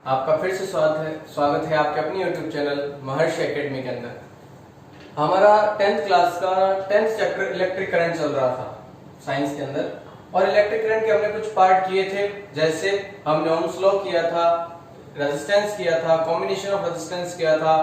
आपका फिर से स्वागत है आपके अपनी YouTube चैनल महर्षि एकेडमी के अंदर। हमारा 10th क्लास का 10th चैप्टर इलेक्ट्रिक करंट चल रहा था साइंस के अंदर, और इलेक्ट्रिक करंट के हमने कुछ पार्ट किए थे, जैसे हमने ओम्स लॉ किया था, रेजिस्टेंस किया था, कॉम्बिनेशन ऑफ रेजिस्टेंस किया था,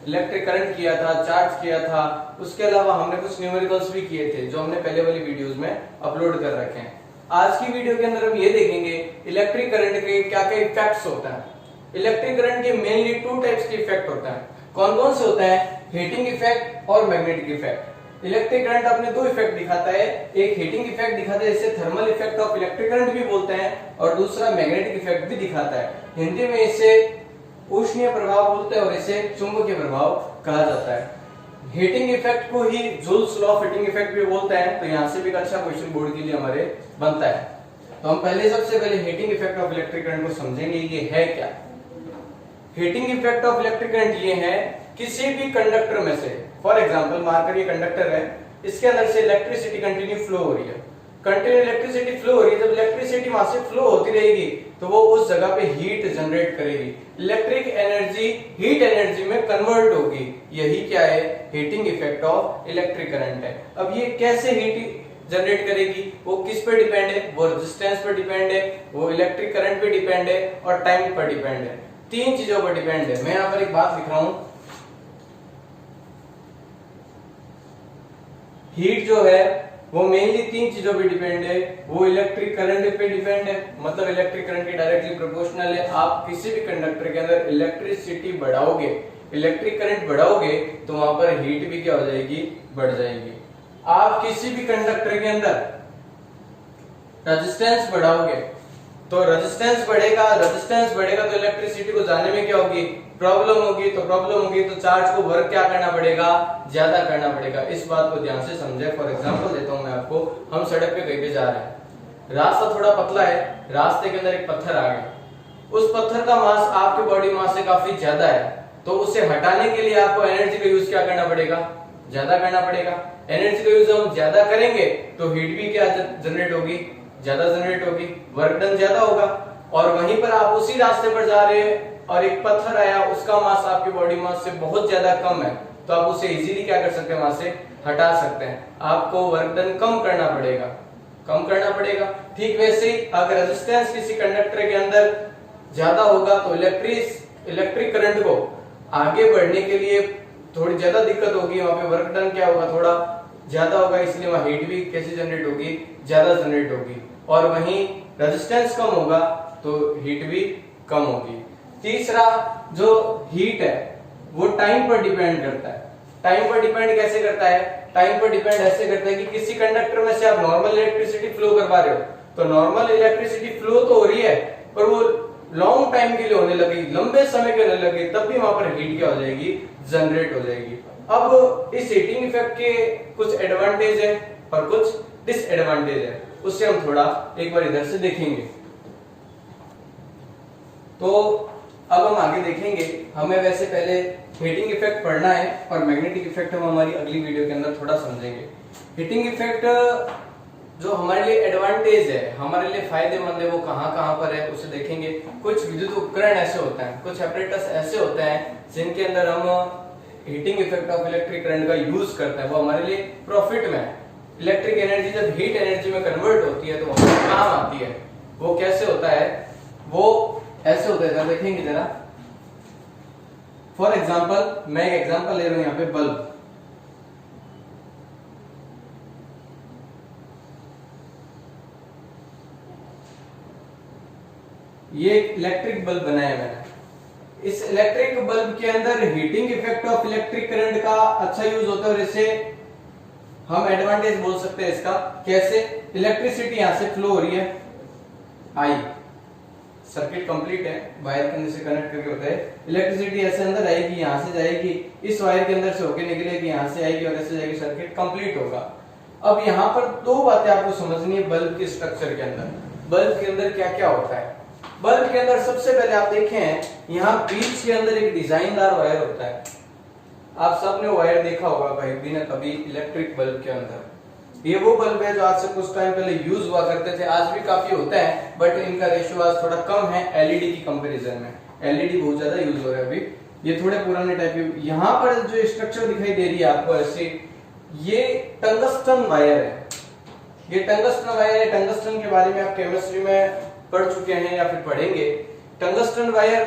इलेक्ट्रिक करंट किया था, चार्ज किया था। उसके अलावा हमने कुछ न्यूमेरिकल्स भी किए थे जो हमने पहले वाली वीडियोस में अपलोड कर रखे हैं। आज की वीडियो के अंदर हम ये देखेंगे इलेक्ट्रिक करंट के क्या क्या इफेक्ट्स होता है। इलेक्ट्रिक करंट के मेनली 2 टाइप्स के इफेक्ट होता है। कौन कौन से होता है? हीटिंग इफेक्ट और मैग्नेटिक इफेक्ट। इलेक्ट्रिक करंट अपने 2 इफेक्ट दिखाता है, एक हीटिंग इफेक्ट दिखाता है, इसे thermal effect of electric current भी बोलते हैं, और दूसरा मैग्नेटिक इफेक्ट भी दिखाता है। हिंदी में इसे ऊष्मीय प्रभाव बोलते हैं और इसे चुंबकीय प्रभाव कहा जाता है। हीटिंग इफेक्ट को ही Joule's law of heating effect भी बोलते हैं, तो यहाँ से भी एक अच्छा क्वेश्चन बोर्ड के लिए हमारे बनता है। तो हम सबसे पहले heating effect of electric current को समझेंगे, ये है क्या। Heating effect of electric current ये है, किसी भी कंडक्टर में से, फॉर एग्जांपल मार्कर ये कंडक्टर है, इसके अंदर से इलेक्ट्रिसिटी कंटिन्यू फ्लो हो रही है, कंटिन्यू इलेक्ट्रिसिटी फ्लो हो रही है। जब इलेक्ट्रिसिटी वहां से फ्लो होती रहेगी तो वो उस जगह पे हीट जनरेट करेगी, इलेक्ट्रिक एनर्जी हीट एनर्जी में कन्वर्ट होगी। यही क्या है? Heating effect of electric current है। अब ये कैसे हीट जनरेट करेगी, वो किस पे डिपेंड है? वो रेजिस्टेंस पे डिपेंड है, वो इलेक्ट्रिक करंट पे डिपेंड है, और टाइम पर डिपेंड है। 3 चीजों पर डिपेंड है। मैं यहां पर एक बात लिख रहा हूं, हीट जो है वो मेनली 3 चीजों पे डिपेंड है। वो इलेक्ट्रिक करंट पे डिपेंड है, मतलब इलेक्ट्रिक करंट के डायरेक्टली प्रोपोर्शनल है। आप किसी भी कंडक्टर के अंदर इलेक्ट्रिसिटी बढ़ाओगे, इलेक्ट्रिक करंट बढ़ाओगे, तो वहां पर हीट भी क्या हो जाएगी? बढ़ जाएगी। आप किसी भी कंडक्टर के अंदर रेजिस्टेंस बढ़ाओगे तो रेजिस्टेंस बढ़ेगा, रेजिस्टेंस बढ़ेगा तो इलेक्ट्रिसिटी को जाने में क्या होगी? प्रॉब्लम होगी। तो प्रॉब्लम होगी तो चार्ज को वर्क क्या करना पड़ेगा? ज्यादा करना पड़ेगा। इस बात को ध्यान से समझे। फॉर एग्जांपल देता हूं मैं आपको, हम सड़क पे कहीं पे जा रहे हैं, रास्ता थोड़ा पतला है, रास्ते के अंदर एक पत्थर आ गया, उस पत्थर का मास आपके बॉडी मास से काफी ज्यादा है, तो उसे हटाने के लिए आपको एनर्जी का यूज क्या करना पड़ेगा? ज्यादा करना पड़ेगा। एनर्जी का यूज हम ज्यादा करेंगे तो हीट भी क्या जनरेट होगी? ज्यादा जनरेट होगी, वर्क डन ज्यादा होगा। और वहीं पर आप उसी रास्ते पर जा रहे हैं और एक पत्थर आया, उसका मास आपकी बॉडी मास से बहुत ज्यादा कम है, तो आप उसे इजीली क्या कर सकते हैं? वहां से हटा सकते हैं। आपको वर्क डन कम करना पड़ेगा, कम करना पड़ेगा। ठीक वैसे ही अगर रेजिस्टेंस किसी कंडक्टर के अंदर ज्यादा होगा तो इलेक्ट्रिक करंट को आगे बढ़ने के लिए थोड़ी ज्यादा दिक्कत होगी, वहां पे वर्क डन क्या होगा? थोड़ा ज्यादा होगा, इसलिए वहां हीट भी कैसे जनरेट होगी? ज्यादा जनरेट होगी। और वहीं रेजिस्टेंस कम होगा तो हीट भी कम होगी। तीसरा जो हीट है वो टाइम पर डिपेंड करता है। टाइम पर डिपेंड कैसे करता है? टाइम पर डिपेंड ऐसे करता है कि किसी कंडक्टर में से आप नॉर्मल इलेक्ट्रिसिटी फ्लो करवा रहे हो, तो नॉर्मल इलेक्ट्रिसिटी फ्लो तो हो रही है, पर वो लॉन्ग टाइम के लिए होने लगी, लंबे समय के लिए होने लगी, तब भी वहां पर हीट क्या हो जाएगी? जनरेट हो जाएगी। अब इस हीटिंग इफेक्ट के कुछ एडवांटेज है और कुछ डिसएडवांटेज है, उससे हम थोड़ा एक बार इधर से देखेंगे। तो अब हम आगे देखेंगे। हमें वैसे पहले हीटिंग इफेक्ट पढ़ना है और मैग्नेटिक इफेक्ट हम हमारी अगली वीडियो के अंदर थोड़ा समझेंगे। हीटिंग इफेक्ट जो हमारे लिए एडवांटेज है, हमारे लिए फायदेमंद है, वो कहाँ कहाँ पर है उसे देखेंगे। कुछ विद्युत उपकरण ऐसे होते हैं, कुछ एपरेटस ऐसे होते हैं जिनके अंदर हम heating effect of electric current का यूज करते हैं, वो हमारे लिए प्रॉफिट में है। इलेक्ट्रिक एनर्जी जब हीट एनर्जी में कन्वर्ट होती है तो वो हमारे काम आती है। वो कैसे होता है? वो ऐसे होता है, देखेंगे जरा। फॉर एग्जाम्पल मैं एक एग्जाम्पल ले रहा हूं, यहाँ पे बल्ब। ये इलेक्ट्रिक बल्ब बनाया मैंने। इस इलेक्ट्रिक बल्ब के अंदर heating effect of electric current का अच्छा यूज होता है, और इसे हम एडवांटेज बोल सकते हैं इसका। कैसे? इलेक्ट्रिसिटी यहां से फ्लो हो रही है, आई सर्किट कंप्लीट है, वायर के अंदर से कनेक्ट करके होता है। इलेक्ट्रिसिटी ऐसे अंदर आएगी, यहां से जाएगी, इस वायर के अंदर से होके निकलेगी, यहां से आएगी और ऐसे जाएगी, सर्किट कंप्लीट होगा। अब यहाँ पर 2 बातें आपको समझनी है बल्ब के स्ट्रक्चर के अंदर। बल्ब के अंदर क्या क्या होता है? बल्ब के अंदर सबसे पहले आप देखें, यहाँ बीच के अंदर एक डिजाइनदार वायर होता है। आप सबने वायर देखा होगा भाई भी ना कभी इलेक्ट्रिक बल्ब के अंदर। ये वो बल्ब है जो आज से कुछ टाइम पहले यूज हुआ करते थे, आज भी काफी होता है, बट इनका रेशियो आज थोड़ा कम है एलईडी की कंपैरिजन में। एलईडी बहुत ज्यादा यूज हो रहा है अभी, ये थोड़े पुराने टाइप के। यहाँ पर जो स्ट्रक्चर दिखाई दे रही है आपको ऐसे, ये टंगस्टन वायर है। ये टंगस्टन वायर है। टंगस्टन के बारे में आप केमिस्ट्री में पढ़ चुके हैं या फिर पढ़ेंगे। टंगस्टन वायर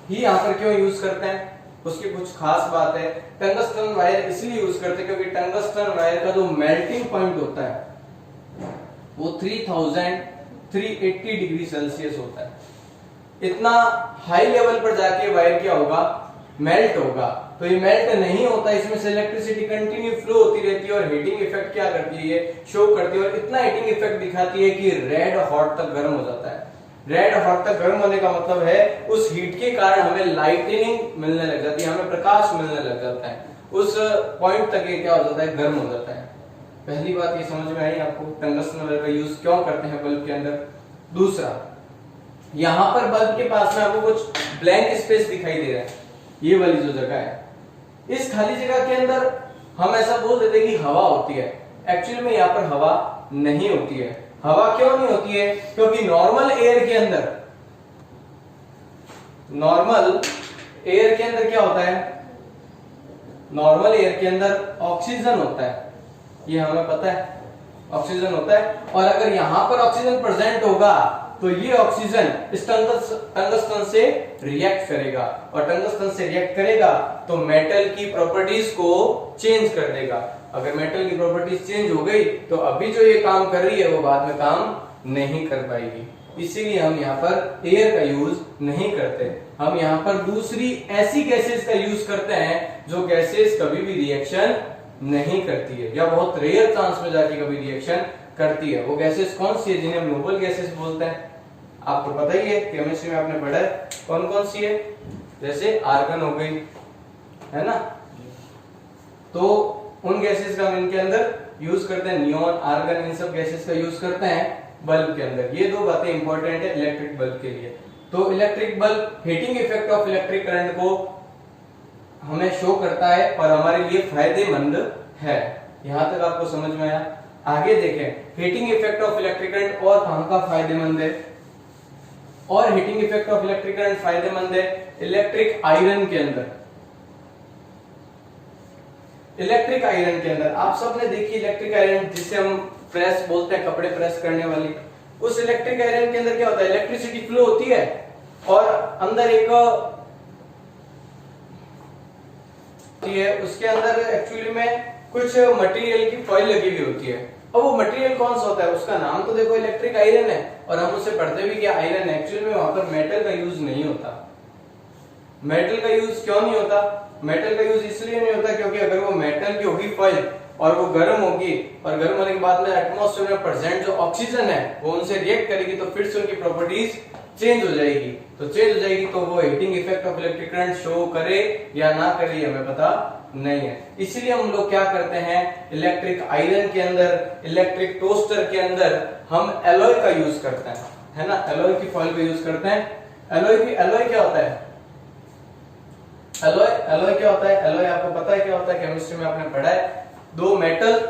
ही यहाँ पर क्यों यूज करते हैं, उसकी कुछ खास बात है। टंगस्टन वायर इसलिए यूज करते हैं क्योंकि टंगस्टन वायर का जो मेल्टिंग पॉइंट होता है वो 3380 डिग्री सेल्सियस होता है। इतना हाई लेवल पर जाके वायर क्या होगा, मेल्ट होगा। तो ये मेल्ट नहीं होता, इसमें से इलेक्ट्रिसिटी कंटिन्यू फ्लो होती रहती है और हीटिंग इफेक्ट क्या करती है, ये शो करती है और इतना हीटिंग इफेक्ट दिखाती है कि रेड हॉट तक गर्म हो जाता है। रेड हॉट तक गर्म होने का मतलब है उस हीट के कारण हमें लाइटनिंग मिलने लग जाती है, हमें प्रकाश मिलने लग जाता है। उस पॉइंट तक ये क्या हो जाता है, गर्म हो जाता है। पहली बात ये समझ में आई आपको, टंगस्टन वायर का यूज क्यों करते हैं बल्ब के अंदर। दूसरा, यहां पर बल्ब के पास में आपको कुछ ब्लैंक स्पेस दिखाई दे रहा है, ये वाली जो जगह है, इस खाली जगह के अंदर हम ऐसा बोल देते हैं कि हवा होती है। एक्चुअली में यहाँ पर हवा नहीं होती है। हवा क्यों नहीं होती है, क्योंकि नॉर्मल एयर के अंदर क्या होता है, नॉर्मल एयर के अंदर ऑक्सीजन होता है, ये हमें पता है, ऑक्सीजन होता है। और अगर यहां पर ऑक्सीजन प्रेजेंट होगा तो ये ऑक्सीजन इस टंगस्टन से रिएक्ट करेगा, और टंगस्टन से रिएक्ट करेगा तो मेटल की प्रॉपर्टीज को चेंज कर देगा। अगर मेटल की प्रॉपर्टीज चेंज हो गई तो अभी जो ये काम कर रही है वो बाद में काम नहीं कर पाएगी। इसीलिए हम यहाँ पर एयर का यूज नहीं करते, हम यहाँ पर दूसरी ऐसी गैसेस का यूज करते हैं जो गैसेस कभी भी रिएक्शन नहीं करती है या बहुत रेयर चांस में जाके कभी रिएक्शन करती है। वो गैसेस कौन सी है, जिन्हें हम नोबल गैसेस बोलते हैं, आपको पता ही है, केमिस्ट्री में आपने पढ़ा है कौन कौन सी है। जैसे आर्गन हो गई, है ना, तो उन गैसेस का हम इनके अंदर यूज करते हैं। नियॉन, आर्गन, इन सब गैसेस का यूज करते हैं बल्ब के अंदर। ये दो बातें इंपॉर्टेंट है इलेक्ट्रिक बल्ब के लिए। तो electric bulb heating effect of electric current को हमें शो करता है और हमारे लिए फायदेमंद है। यहां तक आपको समझ में आया। आगे देखें, heating effect of electric current और कहां का फायदेमंद है, और heating effect of electric current फायदेमंद है इलेक्ट्रिक आयरन के अंदर। इलेक्ट्रिक आयरन के अंदर आप सबने देखी इलेक्ट्रिक आयरन, जिसे हम प्रेस बोलते हैं, कपड़े प्रेस करने वाली। उस इलेक्ट्रिक आयरन के अंदर क्या होता है, इलेक्ट्रिसिटी फ्लो होती है और अंदर एक उसके अंदर एक्चुअली में कुछ मटेरियल की फॉइल लगी हुई होती है। अब वो मटेरियल कौन सा होता है, उसका नाम तो देखो इलेक्ट्रिक आयरन है, और हम उसे पढ़ते भी क्या, आयरन है। एक्चुअली में वहां पर मेटल का यूज नहीं होता। मेटल का यूज क्यों नहीं होता, मेटल का यूज इसलिए नहीं होता क्योंकि अगर वो मेटल की होगी फॉइल और वो गर्म होगी, और गर्म होने के बाद में एटमॉस्फेयर में प्रेजेंट जो ऑक्सीजन है वो उनसे रिएक्ट करेगी, तो फिर से उनकी प्रॉपर्टीज चेंज हो जाएगी। तो चेंज हो जाएगी तो वो heating effect of electric current show करे या ना करे हमें पता नहीं है। इसलिए हम लोग क्या करते हैं, इलेक्ट्रिक आयरन के अंदर, इलेक्ट्रिक टोस्टर के अंदर हम एलॉय का यूज करते हैं, है ना, एलॉय की फॉइल का यूज करते हैं। एलॉय क्या होता है, एलॉय क्या होता है, एलॉय आपको पता है क्या होता है, केमिस्ट्री में आपने पढ़ा है। दो मेटल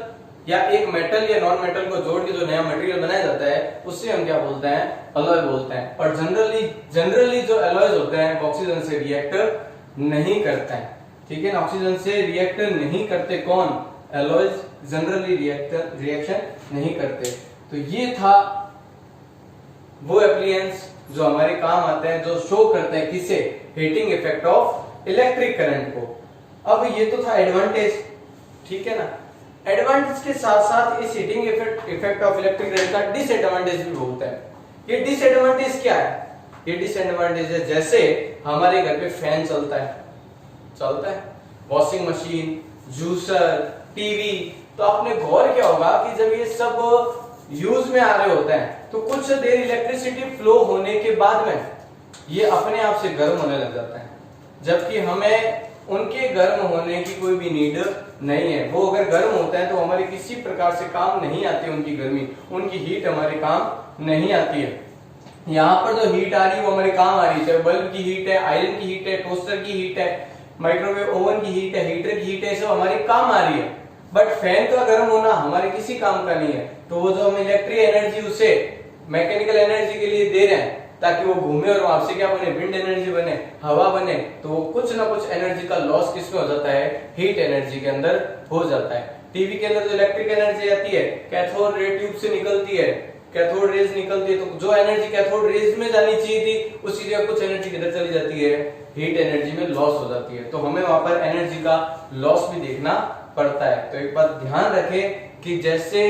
या एक मेटल या नॉन मेटल को जोड़ के जो नया मटेरियल बनाया जाता है उससे हम क्या बोलते हैं, एलॉय बोलते हैं। और जनरली जो एलॉयज होते हैं वो ऑक्सीजन से रिएक्ट नहीं करते हैं, ठीक है ना, ऑक्सीजन से रिएक्ट नहीं करते। कौन, एलॉयज जनरली रिएक्शन नहीं करते। तो ये था वो एप्लियंस जो हमारे काम आते हैं, जो शो करते हैं किसे, heating effect of electric current को। अब ये तो था एडवांटेज, ठीक है ना। एडवांटेज के साथ साथ इस heating effect of electric current का डिसएडवांटेज भी बहुत है। ये डिसएडवांटेज क्या है, ये डिसएडवांटेज है जैसे हमारे घर पे फैन चलता है, वॉशिंग मशीन, जूसर, टीवी, तो आपने गौर किया होगा कि जब ये सब यूज में आ रहे होते हैं तो कुछ देर इलेक्ट्रिसिटी फ्लो होने के बाद में ये अपने आप से गर्म होने लग जाता है, जबकि हमें उनके गर्म होने की कोई भी नीड नहीं है। वो अगर गर्म होता है तो हमारे किसी प्रकार से काम नहीं आती, उनकी गर्मी, उनकी हीट हमारे काम नहीं आती है। यहाँ पर जो हीट आ रही है वो हमारे काम आ रही है, चाहे बल्ब की हीट है, आयरन की हीट है, टोस्टर की हीट है, माइक्रोवेव ओवन की हीट है, हीटर की हीट है, सब हमारे काम आ रही है। बट फैन का गर्म होना हमारे किसी काम का नहीं है। तो वो जो हम इलेक्ट्रिक एनर्जी उसे मैकेनिकल एनर्जी के लिए दे रहे हैं ताकि वो घूमे और वहां से क्या बने, विंड एनर्जी बने, हवा बने, तो वो कुछ ना कुछ एनर्जी का लॉस किसमें हो जाता है, हीट एनर्जी के अंदर हो जाता है। टीवी के अंदर जो इलेक्ट्रिक एनर्जी आती है कैथोड रे ट्यूब से निकलती है, कैथोड रेज निकलती है, तो जो एनर्जी कैथोड रेज में जानी चाहिए थी उसी जगह कुछ एनर्जी किधर चली जाती है, हीट एनर्जी में लॉस हो जाती है। तो हमें वहां पर एनर्जी का लॉस भी देखना पड़ता है। तो एक बात ध्यान रखें कि जैसे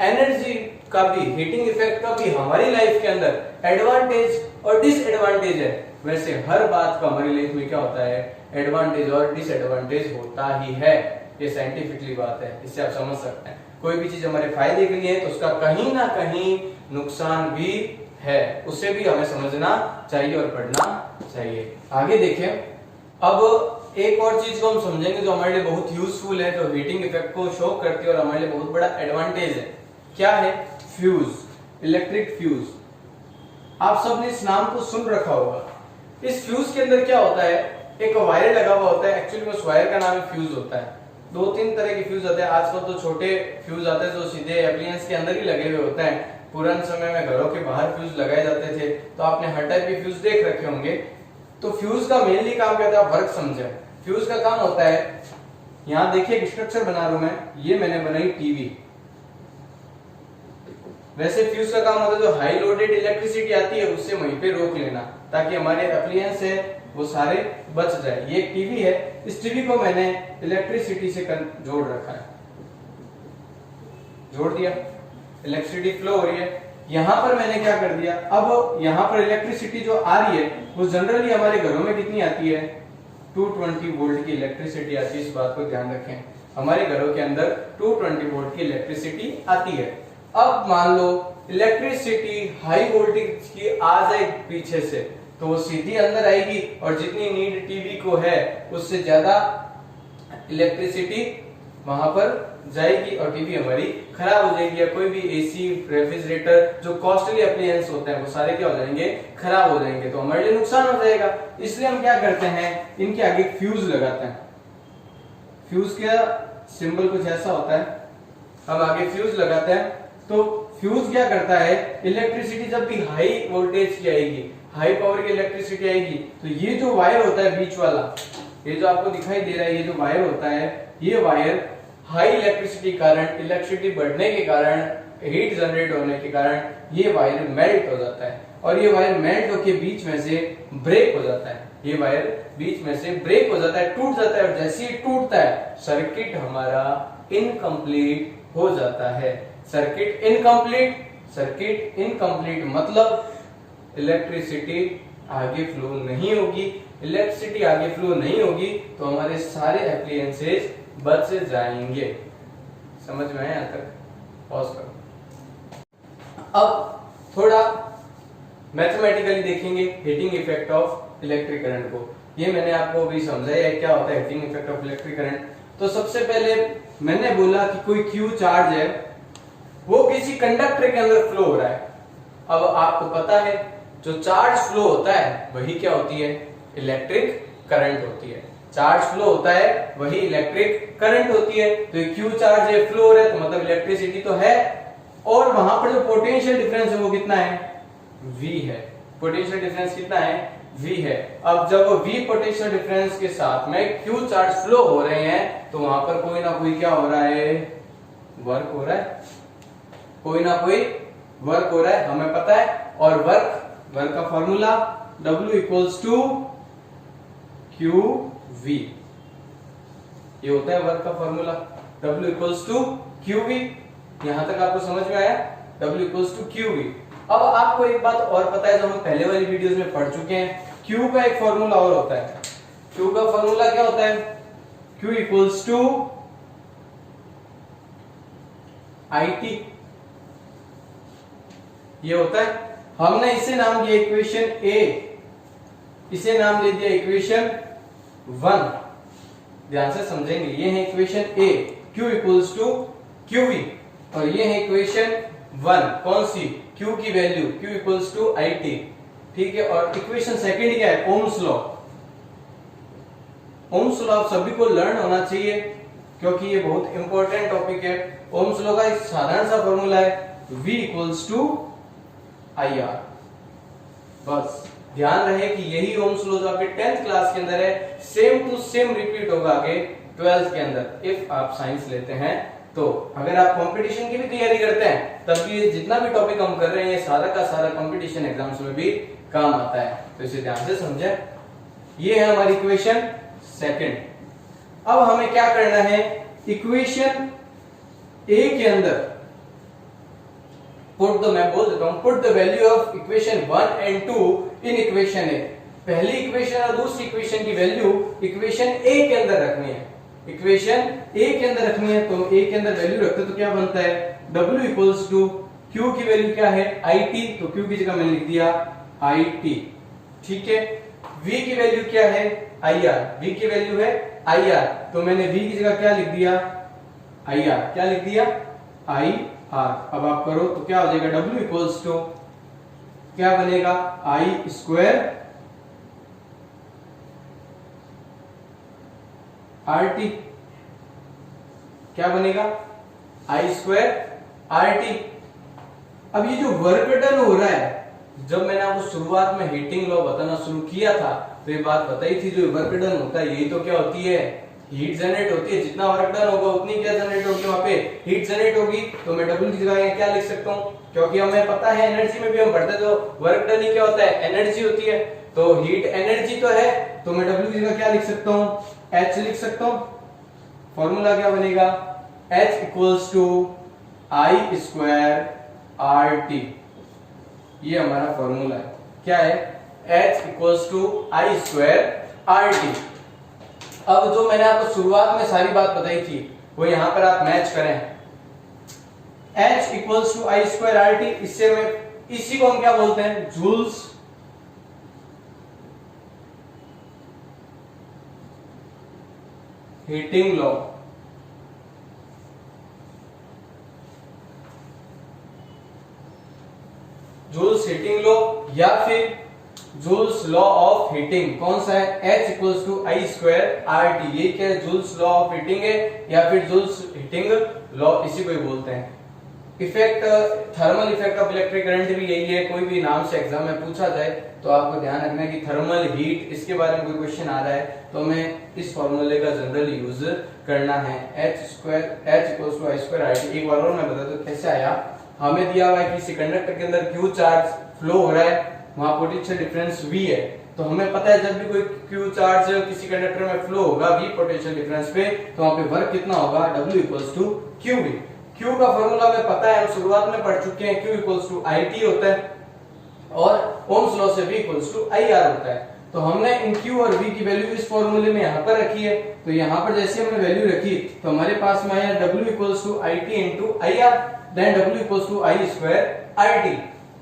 एनर्जी का भी, हीटिंग इफेक्ट का भी हमारी लाइफ के अंदर एडवांटेज और डिसएडवांटेज है, वैसे हर बात का हमारी लाइफ में क्या होता है, एडवांटेज और डिसएडवांटेज होता ही है। ये साइंटिफिकली बात है, इससे आप समझ सकते हैं। कोई भी चीज हमारे फायदे के लिए है तो उसका कहीं ना कहीं नुकसान भी है, उसे भी हमें समझना चाहिए और पढ़ना चाहिए। आगे देखिए, अब एक और चीज को हम समझेंगे जो हमारे लिए बहुत यूजफुल है, जो हीटिंग इफेक्ट को शो करती है और हमारे लिए बहुत बड़ा एडवांटेज है। क्या है? Fuse, electric fuse. आप सबने इस नाम को सुन रखा होगा। इस फ्यूज के अंदर क्या होता है, एक वायर लगा हुआ होता है, एक्चुअली उस वायर का नाम फ्यूज होता है। दो तीन तरह के फ्यूज आते हैं आजकल, तो छोटे फ्यूज आते हैं जो सीधे एप्लायंस के अंदर ही लगे हुए होते हैं। पुराने समय में घरों के बाहर फ्यूज लगाए जाते थे, तो आपने हर टाइप के फ्यूज देख रखे होंगे। तो फ्यूज का मेनली काम क्या होता है, वर्क समझे। फ्यूज का काम होता है, यहाँ देखिए एक स्ट्रक्चर बना रहा हूं मैं, ये मैंने बनाई टीवी। वैसे फ्यूज का काम होता है जो हाई लोडेड इलेक्ट्रिसिटी आती है उससे वहीं पे रोक लेना, ताकि हमारे एप्लायंस है वो सारे बच जाए। ये एक टीवी है, इस टीवी को मैंने इलेक्ट्रिसिटी से जोड़ रखा है, जोड़ दिया, इलेक्ट्रिसिटी फ्लो हो रही है। यहां पर मैंने क्या कर दिया, अब यहां पर इलेक्ट्रिसिटी जो आ रही है वो जनरली हमारे घरों में कितनी आती है, 220 वोल्ट की इलेक्ट्रिसिटी आती है। इस बात को ध्यान रखें, हमारे घरों के अंदर 220 वोल्ट की इलेक्ट्रिसिटी आती है। अब मान लो इलेक्ट्रिसिटी हाई वोल्टेज की आ जाए पीछे से, तो वो सीधी अंदर आएगी और जितनी नीड टीवी को है उससे ज्यादा इलेक्ट्रिसिटी वहां पर जाएगी और टीवी हमारी खराब हो जाएगी। या कोई भी एसी, रेफ्रिजरेटर जो कॉस्टली अप्लायंस होते हैं वो सारे क्या हो जाएंगे, खराब हो जाएंगे, तो हमारे लिए नुकसान हो जाएगा। इसलिए हम क्या करते हैं, इनके आगे फ्यूज लगाते हैं। फ्यूज का सिंबल कुछ ऐसा होता है, हम आगे फ्यूज लगाते हैं। तो फ्यूज क्या करता है, इलेक्ट्रिसिटी जब भी हाई वोल्टेज की आएगी, हाई पावर की इलेक्ट्रिसिटी आएगी, तो ये जो वायर होता है बीच वाला, ये जो आपको दिखाई दे रहा है, ये जो वायर होता है, ये वायर हाई इलेक्ट्रिसिटी कारण, इलेक्ट्रिसिटी बढ़ने के कारण, हीट जनरेट होने के कारण ये वायर मेल्ट हो जाता है और ये वायर मेल्ट होके बीच में से ब्रेक हो जाता है। ये वायर बीच में से ब्रेक हो जाता है, टूट जाता है, और जैसे ही टूटता है सर्किट हमारा इनकम्प्लीट हो जाता है। सर्किट इनकम्प्लीट मतलब इलेक्ट्रिसिटी आगे फ्लो नहीं होगी। इलेक्ट्रिसिटी आगे फ्लो नहीं होगी तो हमारे सारे एप्लायंसेस बच जाएंगे। समझ में आया? यहाँ तक पॉज करो। अब थोड़ा मैथमेटिकली देखेंगे heating effect of electric current को। ये मैंने आपको अभी समझाया है क्या होता है heating effect of electric current. तो सबसे पहले मैंने बोला कि कोई क्यू चार्ज है, वो किसी कंडक्टर के अंदर फ्लो हो रहा है। अब आपको पता है जो चार्ज फ्लो होता है वही क्या होती है, इलेक्ट्रिक करंट होती है। चार्ज फ्लो होता है वही इलेक्ट्रिक करंट होती है। तो क्यू चार्ज है, फ्लो हो रहा है, तो मतलब इलेक्ट्रिसिटी तो है, और वहां पर जो पोटेंशियल डिफरेंस है वो कितना है, V है। पोटेंशियल डिफरेंस कितना है, V है। अब जब V पोटेंशियल डिफरेंस के साथ में क्यू चार्ज फ्लो हो रहे हैं तो वहां पर कोई ना कोई क्या हो रहा है, वर्क हो रहा है, कोई ना कोई वर्क हो रहा है, हमें पता है। और वर्क का formula W equals to Q V, ये होता है वर्क का formula, W equals to Q V. यहां तक आपको समझ में आया, W equals to Q V. अब आपको एक बात और पता है जो हम पहले वाली वीडियोस में पढ़ चुके हैं, Q का एक फॉर्मूला और होता है। Q का फॉर्मूला क्या होता है, Q इक्वल्स टू IT, ये होता है। हमने इसे नाम दिया इक्वेशन A, इसे नाम दे दिया इक्वेशन 1। ध्यान से समझेंगे, ये है equation A, Q equals to QV, और ये है इक्वेशन 1, कौन सी, Q की value Q equals to IT, ठीक है। और इक्वेशन सेकंड क्या है, ओम्स लॉ। ओम्स लॉ आप सभी को लर्न होना चाहिए क्योंकि ये बहुत इंपॉर्टेंट टॉपिक है। ओम्स लॉ का एक साधारण सा फॉर्मूला है V इक्वल्स टू IR। बस ध्यान रहे कि यही ओम्स लॉ जो आपके 10th क्लास के अंदर है सेम टू सेम रिपीट होगा आगे 12th के अंदर इफ आप साइंस लेते हैं। तो अगर आप कंपटीशन की भी तैयारी करते हैं तब ये जितना भी टॉपिक हम कर रहे हैं ये सारा का सारा कंपटीशन एग्जाम्स में भी काम आता है, तो इसे ध्यान से समझें। ये है हमारी इक्वेशन सेकंड। अब हमें क्या करना है, इक्वेशन ए के अंदर मैं बोल देता हूं, put the value of equation 1 and 2 in equation A. पहली इक्वेशन और दूसरी इक्वेशन की वैल्यू इक्वेशन ए के अंदर रखनी है, इक्वेशन ए के अंदर रखनी है। तो ए के अंदर वैल्यू रखते तो क्या बनता है, W इक्वल्स टू Q की वैल्यू क्या है IT, तो Q की जगह मैंने लिख दिया IT, ठीक है। V की वैल्यू क्या है IR, V की वैल्यू है IR, तो मैंने V की जगह क्या लिख दिया IR, क्या लिख दिया IR। अब आप करो तो क्या हो जाएगा, W इक्वल्स टू क्या बनेगा I स्क्वायर RT, क्या बनेगा I स्क्वायर RT। अब ये जो वर्क डन हो रहा है, जब मैंने आपको शुरुआत में हीटिंग लॉ बताना शुरू किया था तो ये बात बताई थी, जो वर्क डन होता है यही तो क्या होती है, हीट जनरेट होती है। जितना वर्क डन होगा उतनी क्या जनरेट होगी, वहां पे हीट जनरेट होगी। तो मैं W की जगह क्या लिख सकता हूँ, क्योंकि हमें पता है एनर्जी में भी हम पढ़ते तो वर्क डन ही क्या होता है, एनर्जी होती है। तो हीट एनर्जी तो है, तो मैं W की जगह क्या लिख सकता हूँ, H लिख सकता हूँ। फॉर्मूला क्या बनेगा, H equals to I square RT, ये हमारा फॉर्मूला है। क्या है, H equals to I square RT। अब जो मैंने आपको शुरुआत में सारी बात बताई थी वो यहां पर आप मैच करें, H equals to I square RT, इससे मैं इसी को हम क्या बोलते हैं, Joule's heating law. Joule's heating law या फिर जूल्स लॉ ऑफ हीटिंग, कौन सा है, H equals to I square RT। ये क्या है, जूल्स लॉ ऑफ हीटिंग है या फिर जूल्स हीटिंग लॉ, इसी को ही बोलते हैं। Effect, thermal effect of electric current भी यही है। कोई भी नाम से एग्जाम में पूछा जाए तो आपको ध्यान रखना है कि थर्मल हीट, इसके बारे में कोई क्वेश्चन आ रहा है तो हमें इस फॉर्मूले का जनरल यूज करना है, H equals to I square RT। एक बार और मैं बता दूं कैसे आया, हमें दिया हुआ है कि किसी कंडक्टर के अंदर Q चार्ज फ्लो हो रहा है, वहां पोटेंशियल डिफरेंस V है। तो हमें पता है जब भी कोई Q चार्ज किसी कंडक्टर में फ्लो होगा V पोटेंशियल डिफरेंस पे, तो वहां पे वर्क कितना होगा, W equals to QV। Q का फॉर्मूला हमें पता है, हम शुरुआत में पढ़ चुके हैं, Q इक्वल्स टू IT होता है और ओम्स लॉ से V इक्वल्स टू IR होता है। तो हमने इन Q और V की वैल्यू इस फॉर्मूले में यहाँ पर रखी है। तो यहाँ पर जैसे हमने वैल्यू रखी तो हमारे पास में आया W equals to IT into IR, then W equals to I square RT।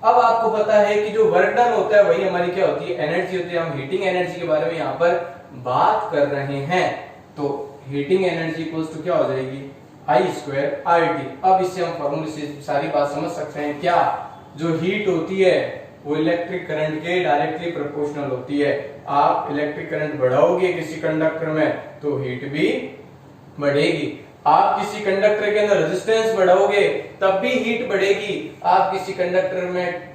अब आपको पता है कि जो वर्क डन होता है वही हमारी क्या होती है, एनर्जी होती है। हम हीटिंग एनर्जी के बारे में यहाँ पर बात कर रहे हैं, तो हीटिंग एनर्जी इक्वल्स टू क्या हो जाएगी, I स्क्वायर RT। अब इससे हम फॉर्मूले से सारी बात समझ सकते हैं, क्या जो हीट होती है वो इलेक्ट्रिक करंट के डायरेक्टली प्रोपोर्शनल होती है। आप इलेक्ट्रिक करंट बढ़ाओगे किसी कंडक्टर में तो हीट भी बढ़ेगी, आप किसी कंडक्टर के अंदर रेजिस्टेंस बढ़ाओगे तब भी हीट बढ़ेगी, आप किसी कंडक्टर में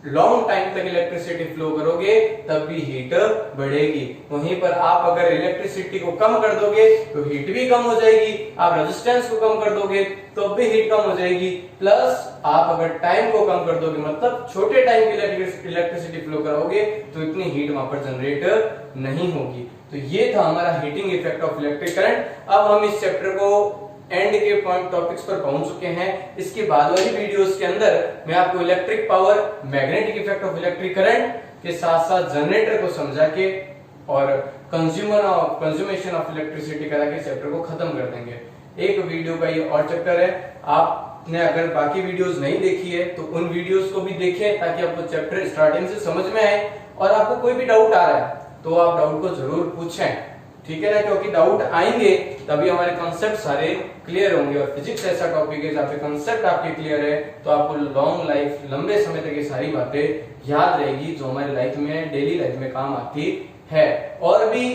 लॉन्ग टाइम तक इलेक्ट्रिसिटी फ्लो करोगे तब भी हीट बढ़ेगी। वहीं पर आप अगर इलेक्ट्रिसिटी को कम कर दोगे तो हीट भी कम हो जाएगी, आप रेजिस्टेंस को कम कर दोगे तो भी हीट कम हो जाएगी, प्लस आप अगर टाइम को कम कर दोगे, मतलब छोटे टाइम के इलेक्ट्रिसिटी फ्लो कराओगे तो इतनी हीट वहां पर जनरेट नहीं होगी। तो ये था हमारा heating effect of electric current. अब हम इस चैप्टर को एंड के पॉइंट टॉपिक्स पर पहुंच चुके हैं। इसके बाद वाली वीडियोस के अंदर मैं आपको electric power, magnetic effect of electric current के साथ साथ जनरेटर को समझा के और कंज्यूमेशन ऑफ इलेक्ट्रिसिटी करा के चैप्टर को खत्म कर देंगे। एक वीडियो का ये और चैप्टर है, आपने अगर बाकी वीडियोस नहीं देखी है तो उन वीडियोस को भी देखें ताकि आपको चैप्टर स्टार्टिंग से समझ में आए। और आपको कोई भी डाउट आ रहा है तो आप डाउट को जरूर पूछें, ठीक है ना, क्योंकि डाउट आएंगे तभी हमारे कॉन्सेप्ट सारे क्लियर होंगे। और फिजिक्स ऐसा टॉपिक है जहाँ पे कॉन्सेप्ट आपके क्लियर है तो आपको लॉन्ग लाइफ, लंबे समय तक ये सारी बातें याद रहेगी जो हमारी लाइफ में, डेली लाइफ में काम आती है। और भी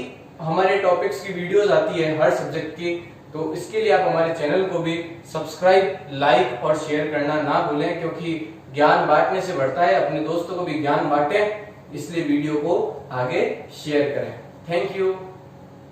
हमारे टॉपिक्स की वीडियोस आती है हर सब्जेक्ट की, तो इसके लिए आप हमारे चैनल को भी सब्सक्राइब, लाइक और शेयर करना ना भूलें, क्योंकि ज्ञान बांटने से बढ़ता है। अपने दोस्तों को भी ज्ञान बांटें इसलिए वीडियो को आगे शेयर करें। Thank you.